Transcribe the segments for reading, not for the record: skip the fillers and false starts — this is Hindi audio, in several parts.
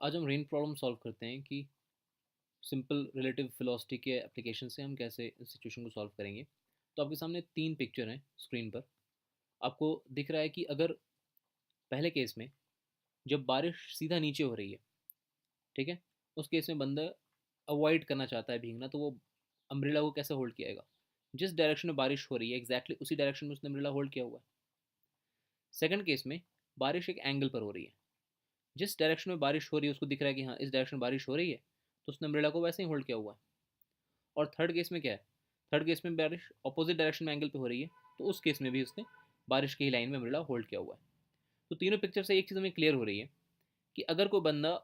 आज हम रेन प्रॉब्लम सॉल्व करते हैं कि सिंपल रिलेटिव वेलोसिटी के एप्लीकेशन से हम कैसे इस सिचुएशन को सॉल्व करेंगे। तो आपके सामने तीन पिक्चर हैं स्क्रीन पर। आपको दिख रहा है कि अगर पहले केस में जब बारिश सीधा नीचे हो रही है, ठीक है, उस केस में बंदा अवॉइड करना चाहता है भीगना, तो वो अम्ब्रेला को कैसे होल्ड किएगा? जिस डायरेक्शन में बारिश हो रही है एग्जैक्टली उसी डायरेक्शन में उसने अम्ब्रेला होल्ड किया हुआ है। सेकंड केस में बारिश एक एंगल पर हो रही है, जिस डायरेक्शन में बारिश हो रही है उसको दिख रहा है कि हाँ इस डायरेक्शन में बारिश हो रही है, तो उसने अम्ब्रेला को वैसे ही होल्ड किया हुआ है। और थर्ड केस में क्या है? थर्ड केस में बारिश अपोजिट डायरेक्शन में एंगल पे हो रही है, तो उस केस में भी उसने बारिश की ही लाइन में अम्ब्रेला होल्ड किया हुआ है। तो तीनों पिक्चर से एक चीज़ हमें क्लियर हो रही है कि अगर कोई बंदा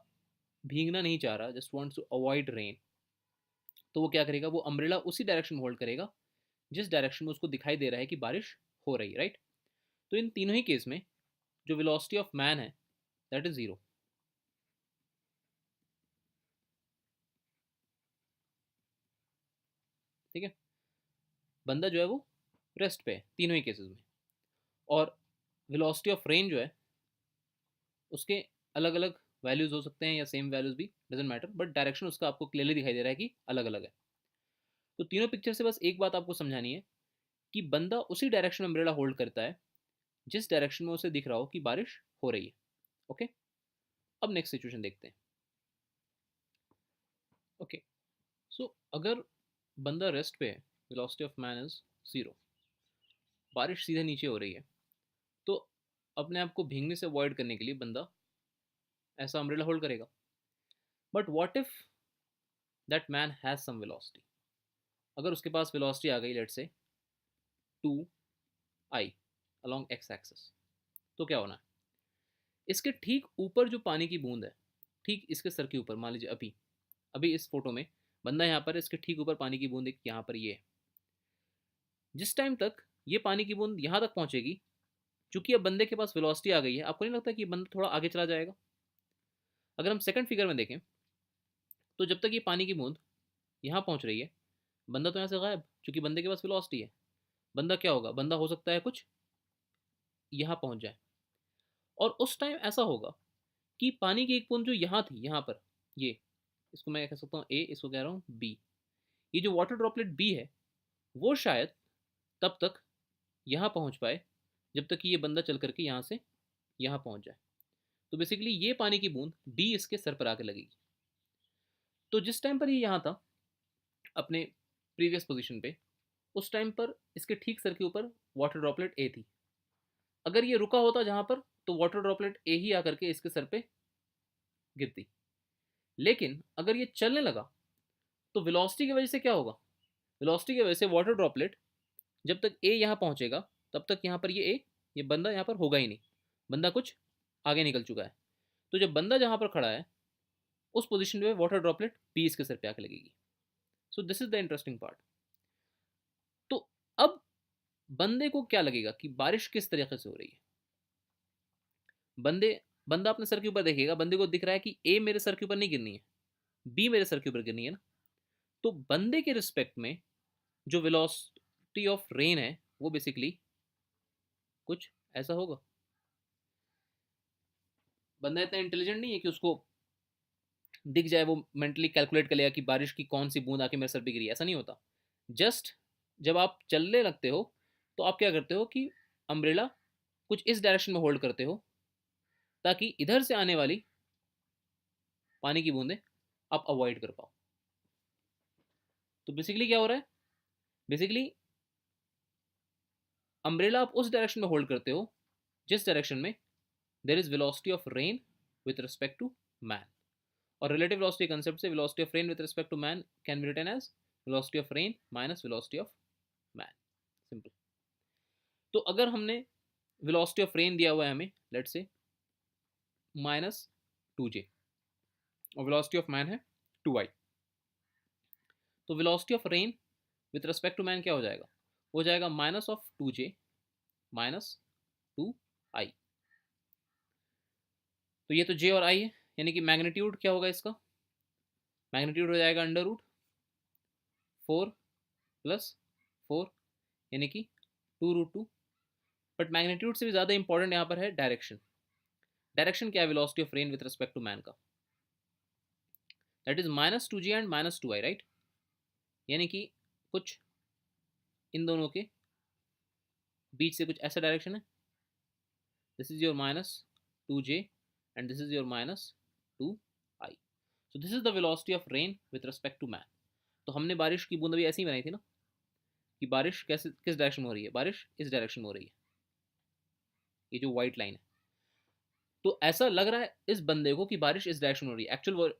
भीगना नहीं चाह रहा, just wants to avoid rain, तो वो क्या करेगा? वो अम्ब्रेला उसी डायरेक्शन में होल्ड करेगा जिस डायरेक्शन में उसको दिखाई दे रहा है कि बारिश हो रही है, राइट? तो इन तीनों ही केस में जो वेलोसिटी ऑफ मैन है दैट इज जीरो। ठीक है, बंदा जो है वो रेस्ट पे है तीनों ही केसेस में। और वेलोसिटी ऑफ रेन जो है उसके अलग अलग वैल्यूज हो सकते हैं या सेम वैल्यूज भी, डजेंट मैटर, बट डायरेक्शन उसका आपको क्लियरली दिखाई दे रहा है कि अलग अलग है। तो तीनों पिक्चर से बस एक बात आपको समझानी है कि बंदा उसी डायरेक्शन में अम्ब्रेला होल्ड करता है जिस डायरेक्शन में उसे दिख रहा हो कि बारिश हो रही है। ओके, अब नेक्स्ट सिचुएशन देखते हैं। ओके, सो अगर बंदा रेस्ट पे है, velocity of man is zero, बारिश सीधे नीचे हो रही है, तो अपने आप को भीगने से अवॉइड करने के लिए बंदा ऐसा अम्ब्रेला होल्ड करेगा। But what if that man has some velocity? अगर उसके पास वेलोसिटी आ गई, let's say 2 I along x axis, तो क्या होना है? इसके ठीक ऊपर जो पानी की बूंद है, ठीक इसके सर के ऊपर, मान लीजिए अभी अभी इस फोटो में बंदा यहाँ पर है, इसके ठीक ऊपर पानी की बूंद एक यहाँ पर ये है। जिस टाइम तक ये पानी की बूंद यहाँ तक पहुँचेगी, चूंकि अब बंदे के पास वेलोसिटी आ गई है, आपको नहीं लगता कि बंदा थोड़ा आगे चला जाएगा? अगर हम सेकंड फिगर में देखें, तो जब तक ये पानी की बूंद यहाँ पहुँच रही है, बंदा तो यहाँ से गायब, चूंकि बंदे के पास वेलोसिटी है। बंदा क्या होगा? बंदा हो सकता है कुछ यहाँ पहुँच जाए, और उस टाइम ऐसा होगा कि पानी की एक बूंद जो यहाँ थी, यहाँ पर, ये, इसको मैं कह सकता हूँ ए, इसको कह रहा हूँ बी, ये जो वाटर ड्रॉपलेट बी है, वो शायद तब तक यहाँ पहुँच पाए जब तक कि ये बंदा चल करके यहाँ से यहाँ पहुँच जाए। तो बेसिकली ये पानी की बूंद बी इसके सर पर आके लगेगी। तो जिस टाइम पर ये यहाँ था अपने प्रीवियस पोजीशन पे, उस टाइम पर इसके ठीक सर के ऊपर वाटर ड्रॉपलेट ए थी। अगर ये रुका होता जहाँ पर, तो वाटर ड्रॉपलेट ए ही आकर के इसके सर पे गिरती। लेकिन अगर ये चलने लगा, तो वेलोसिटी की वजह से क्या होगा? वेलोसिटी की वजह से वाटर ड्रॉपलेट जब तक ए यहाँ पहुँचेगा, तब तक यहाँ पर ये ए, ये बंदा यहाँ पर होगा ही नहीं, बंदा कुछ आगे निकल चुका है। तो जब बंदा जहाँ पर खड़ा है उस पोजीशन पे वाटर ड्रॉपलेट बी इसके सर पे आके लगेगी। सो this is the interesting part. तो अब बंदे को क्या लगेगा कि बारिश किस तरीके से हो रही है? बंदे बंदा अपने सर के ऊपर देखेगा, बंदे को दिख रहा है कि ए मेरे सर के ऊपर नहीं गिरनी है, बी मेरे सर के ऊपर गिरनी है ना। तो बंदे के रिस्पेक्ट में जो वेलोसिटी ऑफ रेन है वो बेसिकली कुछ ऐसा होगा। बंदा इतना इंटेलिजेंट नहीं है कि उसको दिख जाए, वो मेंटली कैलकुलेट कर लेगा कि बारिश की कौन सी बूंद आके मेरे सर पे गिरी, ऐसा नहीं होता। जस्ट जब आप चलने लगते हो, तो आप क्या करते हो कि अम्ब्रेला कुछ इस डायरेक्शन में होल्ड करते हो, ताकि इधर से आने वाली पानी की बूंदें आप अवॉइड कर पाओ। तो बेसिकली क्या हो रहा है? बेसिकली अम्ब्रेला आप उस डायरेक्शन में होल्ड करते हो जिस डायरेक्शन में there is velocity of rain with respect to man. और रिलेटिव वेलोसिटी कंसेप्ट से velocity of rain with respect to man can be written as velocity of rain minus velocity of man. Simple. तो अगर हमने वेलोसिटी ऑफ रेन दिया हुआ है हमें, लेट्स से -2j, और वेलोसिटी ऑफ मैन है 2I, तो velocity of rain with respect to man क्या हो जाएगा? हो जाएगा -2j -2I। तो ये तो j और I है, यानी कि मैग्नीट्यूड क्या होगा इसका? मैग्नीट्यूड हो जाएगा √4 + 4, यानी कि 2√2। बट मैग्नीट्यूड से भी ज़्यादा इंपॉर्टेंट यहाँ पर है डायरेक्शन। डायरेक्शन क्या है velocity of rain with respect to man का? That is -2G and -2I, right? यानी कि कुछ इन दोनों के बीच से कुछ ऐसा डायरेक्शन है, this is your -2J and this is your -2I। So this is the velocity of rain with respect to man. तो हमने बारिश की बूंद अभी ऐसे ही बनाई थी ना, कि बारिश कैसे किस डायरेक्शन में हो रही है, बारिश इस डायरेक्शन में हो रही है, ये जो व्हाइट लाइन है। तो ऐसा लग रहा है इस बंदे को कि बारिश इस डायरेक्शन में हो रही है।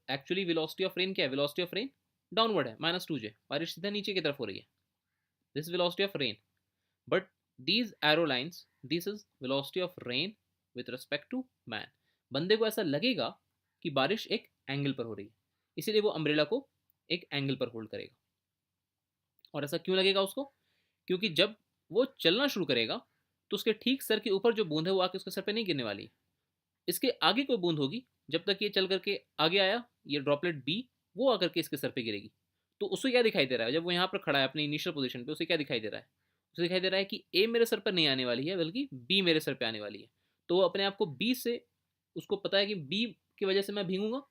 एक्चुअली वेलोसिटी ऑफ रेन क्या है? वेलोसिटी ऑफ रेन डाउनवर्ड है, -2J, बारिश सीधा नीचे की तरफ हो रही है, this velocity of rain. But these arrow lines, this is velocity of rain with respect to man. बंदे को ऐसा लगेगा कि बारिश एक एंगल पर हो रही है, इसीलिए वो अम्ब्रेला को एक एंगल पर होल्ड करेगा। और ऐसा क्यों लगेगा उसको? क्योंकि जब वो चलना शुरू करेगा तो उसके ठीक सर के ऊपर जो बूंद है वो आके उसके सर पे नहीं गिरने वाली। इसके आगे कोई बूंद होगी, जब तक ये चल करके आगे आया, ये ड्रॉपलेट बी, वो आकर के इसके सर पे गिरेगी। तो उसे क्या दिखाई दे रहा है जब वो यहाँ पर खड़ा है अपनी इनिशियल पोजीशन पे? उसे क्या दिखाई दे रहा है? उसे दिखाई दे रहा है कि ए मेरे सर पर नहीं आने वाली है, बल्कि बी मेरे सर पे आने वाली है। तो वो अपने आप को बी से, उसको पता है कि बी की वजह से मैं भीगूंगा,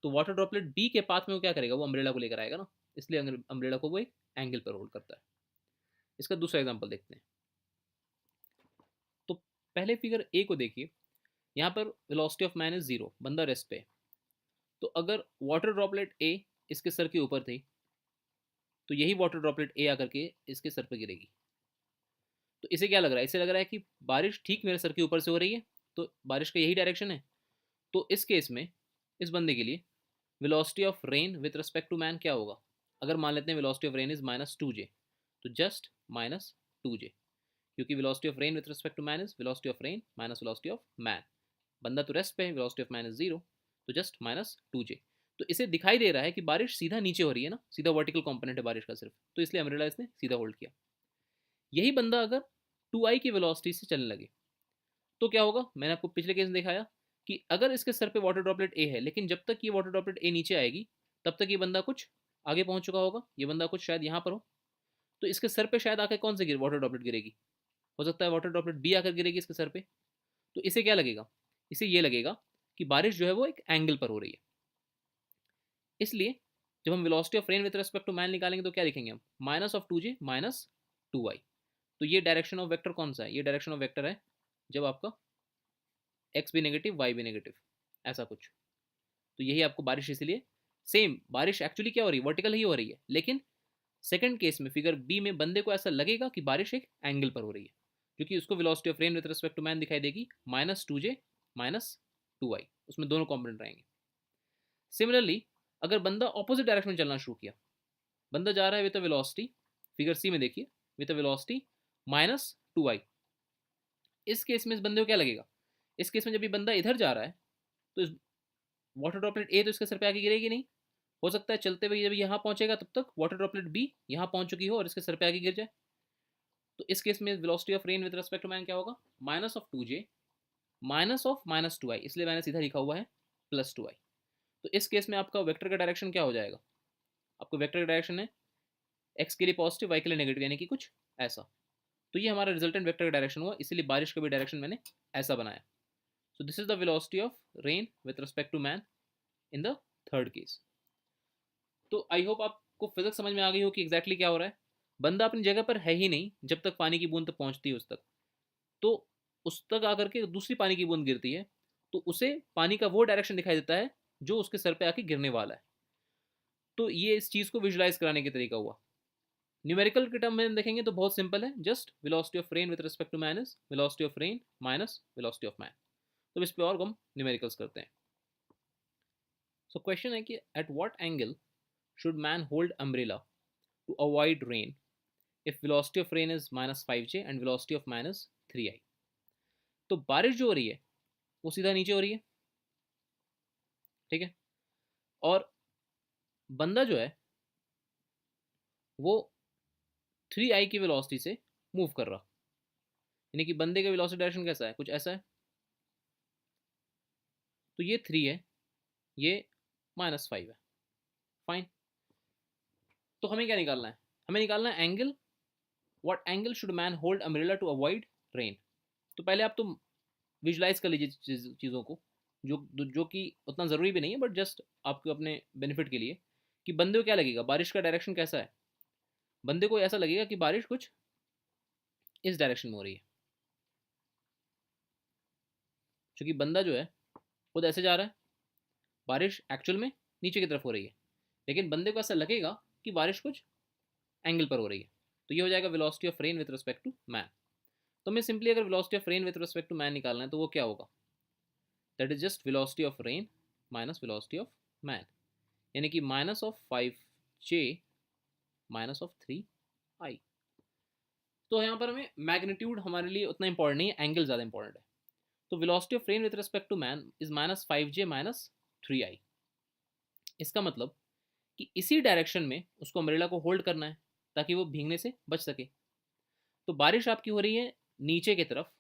तो वाटर ड्रॉपलेट बी के पाथ में वो क्या करेगा? वो अम्ब्रेला को लेकर आएगा ना, इसलिए अम्ब्रेला को वो एक एंगल पर होल्ड करता है। इसका दूसरा एग्जाम्पल देखते हैं। तो पहले फिगर ए को देखिए, यहाँ पर वेलोसिटी ऑफ मैन इज 0, बंदा रेस्ट पे। तो अगर वाटर ड्रॉपलेट ए इसके सर के ऊपर थी, तो यही वाटर ड्रॉपलेट ए आकर के इसके सर पर गिरेगी। तो इसे क्या लग रहा है? इसे लग रहा है कि बारिश ठीक मेरे सर के ऊपर से हो रही है, तो बारिश का यही डायरेक्शन है। तो इस केस में इस बंदे के लिए velocity of rain with respect to man क्या होगा? अगर मान लेते हैं velocity of rain is -2J, तो जस्ट -2J, क्योंकि velocity of rain with respect to man is velocity of rain minus velocity of man. बंदा तो रेस्ट पे है, वेलोसिटी ऑफ मैन इज 0, तो जस्ट -2J। तो इसे दिखाई दे रहा है कि बारिश सीधा नीचे हो रही है ना, सीधा वर्टिकल कंपोनेंट है बारिश का सिर्फ, तो इसलिए अम्ब्रेला इसने सीधा होल्ड किया। यही बंदा अगर 2I की वेलोसिटी से चलने लगे तो क्या होगा? मैंने आपको पिछले केस में दिखाया कि अगर इसके सर पे वाटर ड्रॉपलेट ए है, लेकिन जब तक ये वाटर ड्रॉपलेट ए नीचे आएगी तब तक ये बंदा कुछ आगे पहुंच चुका होगा, ये बंदा कुछ शायद यहाँ पर हो, तो इसके सर पे शायद आकर कौन से वाटर ड्रॉपलेट गिरेगी? हो सकता है वाटर ड्रॉपलेट बी आकर गिरेगी इसके सर पे। तो इसे क्या लगेगा? इसे ये लगेगा कि बारिश जो है वो एक एंगल पर हो रही है। इसलिए जब हम velocity of rain with respect to man निकालेंगे तो क्या लिखेंगे हम? -2J -2I। तो ये डायरेक्शन ऑफ वेक्टर कौन सा है? ये डायरेक्शन ऑफ वेक्टर है जब आपका एक्स भी नेगेटिव वाई भी नेगेटिव, ऐसा कुछ। तो यही आपको बारिश, इसीलिए सेम बारिश एक्चुअली क्या हो रही है? वर्टिकल ही हो रही है, लेकिन सेकंड केस में फिगर बी में बंदे को ऐसा लगेगा कि बारिश एक एंगल पर हो रही है, क्योंकि उसको velocity of rain with respect to man दिखाई देगी -2J -2I, उसमें दोनों कॉम्पोनेंट रहेंगे। सिमिलरली अगर बंदा ऑपोजिट डायरेक्शन में चलना शुरू किया, बंदा जा रहा है विद अ वेलोसिटी, फिगर सी में देखिए, विद अ वेलोसिटी -2I, इस केस में इस बंदे को क्या लगेगा? इस केस में जब ये बंदा इधर जा रहा है तो इस वाटर ड्रॉपलेट ए तो इसके सर पे आके गिरेगी नहीं, हो सकता है चलते हुए जब यहाँ पहुंचेगा तब तक वाटर ड्रॉपलेट बी यहाँ पहुंच चुकी हो और इसके सर पे आके गिर जाए। तो इस केस में velocity of rain with respect to man क्या होगा? -2J -2I, इसलिए मैंने सीधा लिखा हुआ है +2I। तो इस केस में आपका वेक्टर का डायरेक्शन क्या हो जाएगा? आपको वेक्टर का डायरेक्शन है एक्स के लिए पॉजिटिव, वाई के लिए नेगेटिव, यानी कि कुछ ऐसा। तो ये हमारा रिजल्टेंट वेक्टर का डायरेक्शन हुआ, इसीलिए बारिश का भी डायरेक्शन मैंने ऐसा बनाया। So this is the velocity of rain with respect to man in the third case. तो आई होप आपको फिजिक्स समझ में आ गई हो कि एग्जैक्टली क्या हो रहा है। बंदा अपनी जगह पर है ही नहीं जब तक पानी की बूंद तक पहुंचती है उस तक, तो उस तक आकर के दूसरी पानी की बूंद गिरती है, तो उसे पानी का वो डायरेक्शन दिखाई देता है जो उसके सर पे आके गिरने वाला है। तो ये इस चीज़ को विजुलाइज कराने का तरीका हुआ। न्यूमेरिकल के टर्म में देखेंगे तो बहुत सिंपल है, just velocity of rain with respect to man is velocity of rain minus velocity of man. तो इस पे और हम न्यूमेरिकल्स करते हैं। सो क्वेश्चन है कि at what angle should man hold umbrella to avoid rain if velocity of rain is -5J and velocity of man is 3I। तो बारिश जो हो रही है वो सीधा नीचे हो रही है, ठीक है, और बंदा जो है वो 3I की वेलोसिटी से मूव कर रहा, यानी कि बंदे का वेलोसिटी डायरेक्शन कैसा है? कुछ ऐसा है। तो ये 3 है, ये -5 है, फाइन। तो हमें क्या निकालना है? हमें निकालना है angle, what angle should man hold umbrella to avoid rain. तो पहले आप तो विजुलाइज कर लीजिए चीज़ों को। जो जो कि उतना ज़रूरी भी नहीं है, बट जस्ट आपको अपने बेनिफिट के लिए, कि बंदे को क्या लगेगा बारिश का डायरेक्शन कैसा है। बंदे को ऐसा लगेगा कि बारिश कुछ इस डायरेक्शन में हो रही है, क्योंकि बंदा जो है खुद ऐसे जा रहा है, बारिश एक्चुअल में नीचे की तरफ हो रही है, लेकिन बंदे को ऐसा लगेगा कि बारिश कुछ एंगल पर हो रही है। तो ये हो जाएगा velocity of rain with respect to man. तो हमें सिंपली अगर velocity of rain with respect to man निकालना है तो वो क्या होगा, that is just velocity of rain minus velocity of man, यानी कि minus of 5J minus of 3I। तो यहाँ पर हमें मैग्नीट्यूड हमारे लिए उतना इंपॉर्टेंट नहीं है, एंगल ज़्यादा इंपॉर्टेंट है। तो velocity of rain with respect to man is minus 5J minus 3I। इसका मतलब कि इसी डायरेक्शन में उसको अम्ब्रेला को होल्ड करना है ताकि वो भीगने से बच सके। तो बारिश आपकी हो रही है नीचे की तरफ,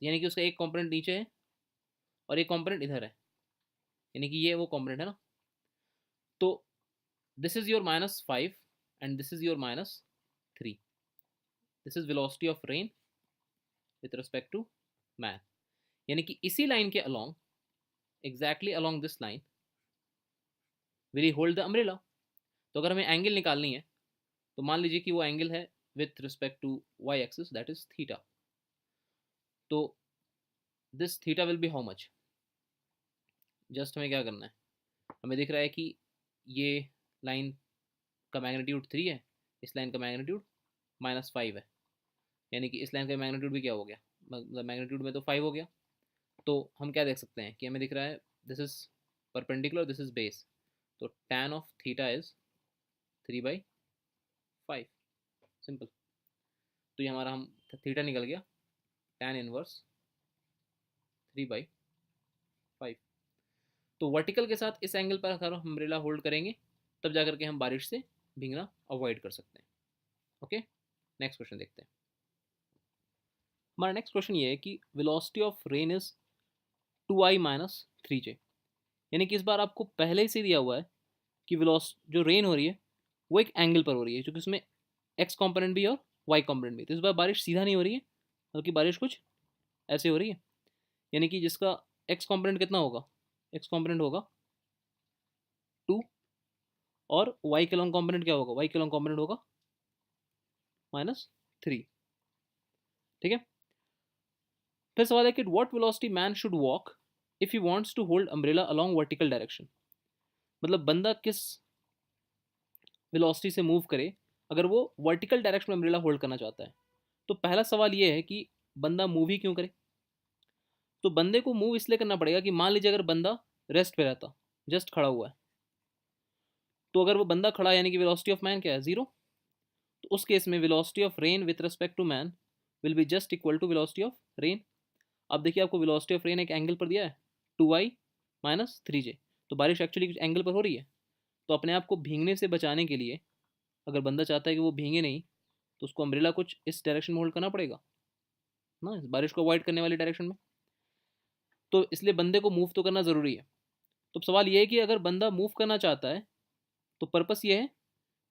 यानी कि उसका एक कंपोनेंट नीचे है और एक कंपोनेंट इधर है, यानी कि ये वो कंपोनेंट है ना। तो this is your -5 and this is your -3। This is velocity of rain with respect to man, यानी कि इसी लाइन के along, exactly along this line will he hold the umbrella. तो अगर हमें एंगल निकालनी है तो मान लीजिए कि वो एंगल है with respect to y axis, that is theta. तो this theta will be how much, just हमें क्या करना है, हमें दिख रहा है कि ये लाइन का मैग्नीट्यूड 3 है, इस लाइन का मैग्नीट्यूड -5 है, यानी कि इस लाइन का मैग्नीट्यूड भी क्या हो गया, मतलब मैग्नीट्यूड में तो 5 हो गया। तो हम क्या देख सकते हैं कि हमें दिख रहा है this is perpendicular, this is base, तो tan of theta is 3/5, simple. तो ये हमारा हम थीटा निकल गया tan इनवर्स 3/5। तो वर्टिकल के साथ इस एंगल पर अगर हम अम्ब्रेला होल्ड करेंगे तब जाकर के हम बारिश से भीगना अवॉइड कर सकते हैं। ओके, नेक्स्ट क्वेश्चन देखते हैं। हमारा नेक्स्ट क्वेश्चन ये है कि velocity of rain is 2I minus 3J, यानी कि इस बार आपको पहले से दिया हुआ है कि वेलोस जो रेन हो रही है वो एक एंगल पर हो रही है, क्योंकि उसमें एक्स कॉम्पोनेंट भी और वाई कॉम्पोनेंट भी। तो इस बार बारिश सीधा नहीं हो रही है, बल्कि बारिश कुछ ऐसे हो रही है, यानी कि जिसका एक्स कॉम्पोनेंट कितना होगा, एक्स कॉम्पोनेंट होगा 2, और वाई के लॉन्ग कॉम्पोनेंट क्या होगा, वाई के लॉन्ग कॉम्पोनेंट होगा -3। ठीक है, फिर सवाल है कि what velocity man should walk if he wants to hold umbrella along vertical direction, मतलब बंदा किस वेलोसिटी से मूव करे अगर वो वर्टिकल डायरेक्शन में अम्ब्रेला होल्ड करना चाहता है। तो पहला सवाल ये है कि बंदा मूव ही क्यों करे। तो बंदे को मूव इसलिए करना पड़ेगा कि मान लीजिए अगर बंदा रेस्ट पे रहता, जस्ट खड़ा हुआ है, तो अगर वो बंदा खड़ा यानी कि वेलोसिटी ऑफ मैन क्या है, 0। तो उस केस में velocity of rain with respect to man will be just equal to velocity of rain. अब देखिए आपको वेलोसिटी ऑफ रेन एक एंगल पर दिया है 2I माइनस 3J, तो बारिश एक्चुअली कुछ एंगल पर हो रही है। तो अपने आप को भीगने से बचाने के लिए अगर बंदा चाहता है कि वो भीगे नहीं, तो उसको अम्ब्रेला कुछ इस डायरेक्शन में होल्ड करना पड़ेगा ना, बारिश को अवॉइड करने वाली डायरेक्शन में। तो इसलिए बंदे को मूव तो करना ज़रूरी है। तो सवाल ये है कि अगर बंदा मूव करना चाहता है तो पर्पस ये है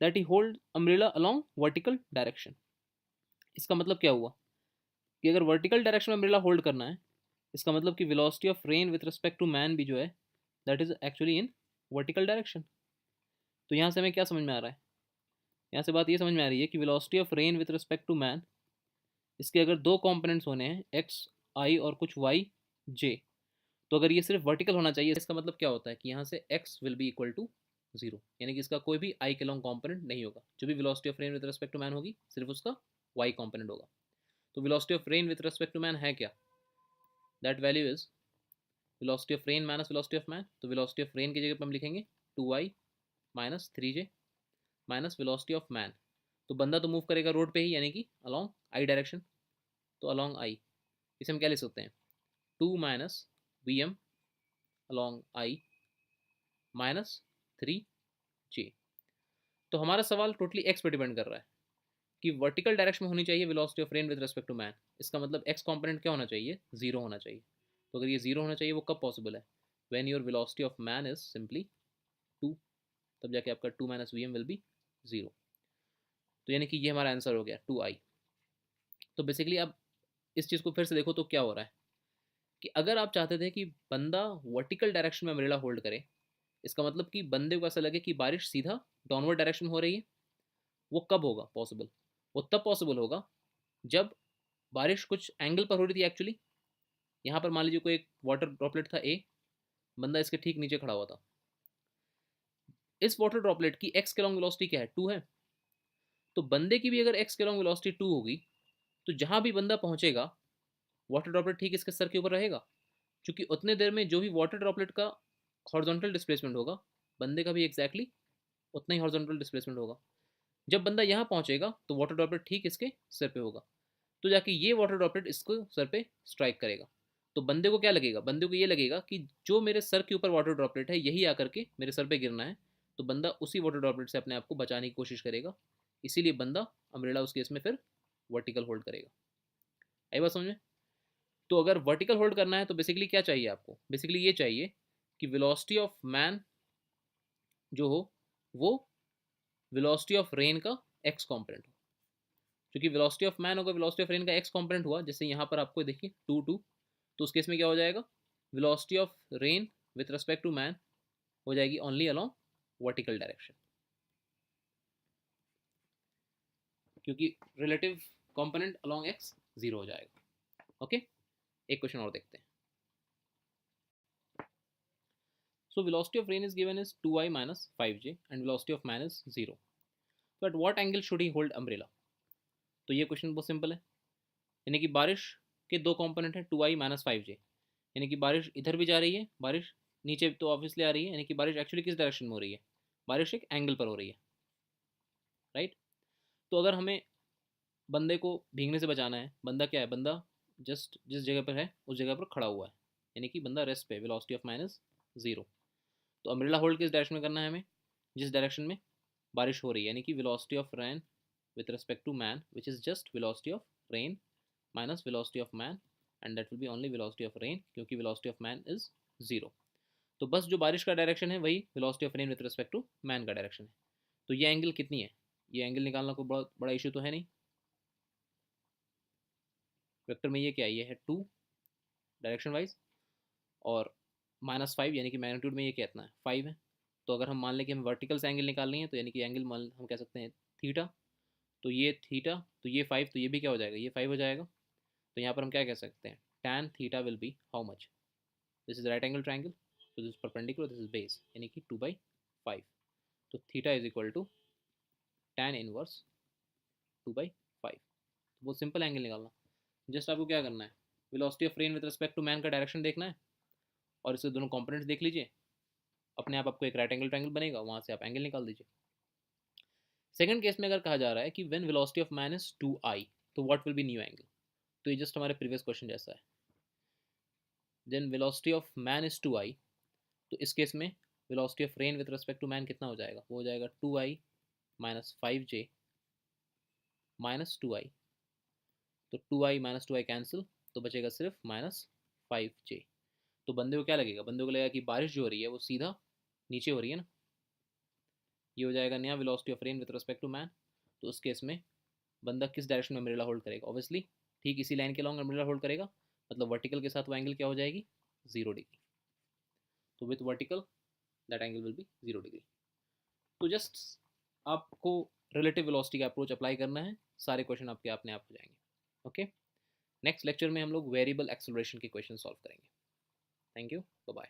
that he hold umbrella along vertical direction. इसका मतलब क्या हुआ कि अगर वर्टिकल डायरेक्शन में अम्ब्रेला होल्ड करना है, इसका मतलब कि velocity of rain with respect to man भी जो है that is actually in vertical direction. तो यहाँ से हमें क्या समझ में आ रहा है, यहाँ से बात ये समझ में आ रही है कि velocity of rain with respect to man, इसके अगर दो कंपोनेंट्स होने हैं एक्स आई और कुछ वाई जे, तो अगर ये सिर्फ वर्टिकल होना चाहिए, इसका मतलब क्या होता है कि यहाँ से x will be equal to 0, यानी कि इसका कोई भी i के लॉन्ग कॉम्पोनेंट नहीं होगा। जो भी velocity of rain with respect to man होगी सिर्फ उसका y कॉम्पोनेंट होगा। तो velocity of rain with respect to man है क्या, that value is velocity of rain minus velocity of man. तो वेलोसिटी ऑफ रेन की जगह पर हम लिखेंगे 2I minus 3J minus velocity of man. तो बंदा तो मूव करेगा रोड पे ही, यानी कि अलॉन्ग आई डायरेक्शन, तो अलॉन्ग आई, इसे हम क्या लिख सकते हैं 2 माइनस VM अलॉन्ग आई माइनस 3J। तो हमारा सवाल टोटली एक्स पे डिपेंड कर रहा है कि वर्टिकल डायरेक्शन में होनी चाहिए velocity of rain with respect to man, इसका मतलब एक्स कंपोनेंट क्या होना चाहिए, 0 होना चाहिए। तो अगर ये 0 होना चाहिए वो कब पॉसिबल है, when your velocity of man is simply 2, तब जाके आपका 2 माइनस VM विल बी 0। तो यानी कि ये हमारा आंसर हो गया 2I। तो बेसिकली अब इस चीज़ को फिर से देखो तो क्या हो रहा है कि अगर आप चाहते थे कि बंदा वर्टिकल डायरेक्शन में अम्ब्रेला होल्ड करे, इसका मतलब कि बंदे को ऐसा लगे कि बारिश सीधा डाउनवर्ड डायरेक्शन में हो रही है, वो कब होगा पॉसिबल? वो तब पॉसिबल होगा जब बारिश कुछ एंगल पर हो रही थी एक्चुअली। यहाँ पर मान लीजिए कोई एक वाटर ड्रॉपलेट था ए, बंदा इसके ठीक नीचे खड़ा हुआ था। इस वाटर ड्रॉपलेट की एक्स के लॉन्ग वेलोसिटी क्या है? 2 है। तो बंदे की भी अगर एक्स के लॉन्ग वेलोसिटी 2 होगी, तो जहाँ भी बंदा पहुँचेगा वाटर ड्रॉपलेट ठीक इसके सर के ऊपर रहेगा, क्योंकि उतने देर में जो भी वाटर ड्रॉपलेट का हॉरिजॉन्टल डिस्प्लेसमेंट होगा, बंदे का भी एग्जैक्टली उतना ही हॉरिजॉन्टल डिस्प्लेसमेंट होगा। जब बंदा यहाँ पहुँचेगा तो वाटर ड्रॉपलेट ठीक इसके सर पे होगा, तो जाके ये वाटर ड्रॉपलेट इसको सर पे स्ट्राइक करेगा। तो बंदे को क्या लगेगा? बंदे को ये लगेगा कि जो मेरे सर के ऊपर वाटर ड्रॉपलेट है यही आकर के मेरे सर पे गिरना है, तो बंदा उसी वाटर ड्रॉपलेट से अपने आप को बचाने की कोशिश करेगा। इसीलिए बंदा अम्ब्रेला उस केस में फिर वर्टिकल होल्ड करेगा। आई बात समझ में? तो अगर वर्टिकल होल्ड करना है तो बेसिकली क्या चाहिए आपको? बेसिकली ये चाहिए कि वेलोसिटी ऑफ मैन जो हो वो वेलोसिटी ऑफ रेन का एक्स कॉम्पोनेंट हो। क्योंकि वेलोसिटी ऑफ मैन होगा वेलोसिटी ऑफ रेन का एक्स कॉम्पोनेंट हुआ, जैसे यहाँ पर आपको देखिए 2 2, तो उस केस में क्या हो जाएगा? Velocity of rain with respect to man हो जाएगी ओनली अलोंग वर्टिकल डायरेक्शन, क्योंकि रिलेटिव कंपोनेंट अलोंग एक्स 0 हो जाएगा। ओके, एक क्वेश्चन और देखते हैं। So velocity of rain is given as 2i minus 5j and velocity of man is 0. So at what angle should he hold umbrella? तो ये क्वेश्चन बहुत सिंपल है। यानी कि बारिश के दो कंपोनेंट हैं 2i माइनस 5j, यानी कि बारिश इधर भी जा रही है, बारिश नीचे तो ऑब्वियसली आ रही है, यानी कि बारिश एक्चुअली किस डायरेक्शन में हो रही है? बारिश एक एंगल पर हो रही है, राइट। तो अगर हमें बंदे को भीगने से बचाना है, बंदा क्या है? बंदा जस्ट जिस जगह पर है उस जगह पर खड़ा हुआ है, यानी कि बंदा रेस्ट पे, वेलोसिटी ऑफ माइनस 0। तो अम्ब्रेला होल्ड किस डायरेक्शन में करना है हमें? जिस डायरेक्शन में बारिश हो रही है, यानी कि velocity of rain with respect to man which is just velocity of rain minus velocity of man, and that will be only velocity of rain, क्योंकि वेलोसिटी ऑफ मैन इज 0। तो बस जो बारिश का डायरेक्शन है वही velocity of rain with respect to man का डायरेक्शन है। तो ये एंगल कितनी है? ये एंगल निकालना कोई बहुत बड़ा इशू तो है नहीं। वेक्टर में ये क्या है? ये है 2 डायरेक्शन वाइज, और -5 यानी कि मैग्नीट्यूड में ये कितना है? 5 है। तो अगर हम मान लें कि हम वर्टिकल से एंगल निकालनी है, तो यानी कि एंगल मान हम कह सकते हैं थीटा, तो ये थीटा, तो ये 5, तो ये भी क्या हो जाएगा? ये 5 हो जाएगा। तो यहाँ पर हम क्या कह सकते हैं? tan theta will be how much? This is right angle triangle, तो this perpendicular, this is base, यानी कि 2/5। तो theta is equal to tan inverse 2/5। तो बहुत सिंपल एंगल निकालना। जस्ट आपको क्या करना है? Velocity of rain with respect to man का डायरेक्शन देखना है, और इसके दोनों कंपोनेंट्स देख लीजिए, अपने आप आपको एक राइट एंगल ट्राइंगल बनेगा, वहाँ से आप एंगल निकाल दीजिए। सेकंड केस में अगर कहा जा रहा है कि when velocity of man is 2i, तो what will be new angle? तो ये जस्ट हमारे प्रीवियस क्वेश्चन जैसा है। Then velocity of man is 2i, तो इस केस में velocity of rain with respect to man कितना हो जाएगा? वो हो जाएगा 2i minus 5j minus 2i। तो 2i माइनस 2i कैंसिल, तो बचेगा सिर्फ -5j। तो बंदे को क्या लगेगा? बंदे को लगेगा कि बारिश जो हो रही है वो सीधा नीचे हो रही है ना। ये हो जाएगा नया velocity of rain with respect to man. तो उस केस में बंदा किस डायरेक्शन में अम्ब्रेला होल्ड करेगा? ऑब्वियसली ठीक इसी लाइन के लॉन्ग अम्ब्रेला होल्ड करेगा, मतलब वर्टिकल के साथ वो एंगल क्या हो जाएगी? 0 डिग्री। तो with vertical that angle will be 0 degree. तो जस्ट आपको रिलेटिव वेलोसिटी का अप्रोच अप्लाई करना है, सारे क्वेश्चन आपके अपने आप हो जाएंगे। ओके, नेक्स्ट लेक्चर में हम लोग वेरिएबल एक्सेलरेशन के क्वेश्चन सॉल्व करेंगे। Thank you, bye bye.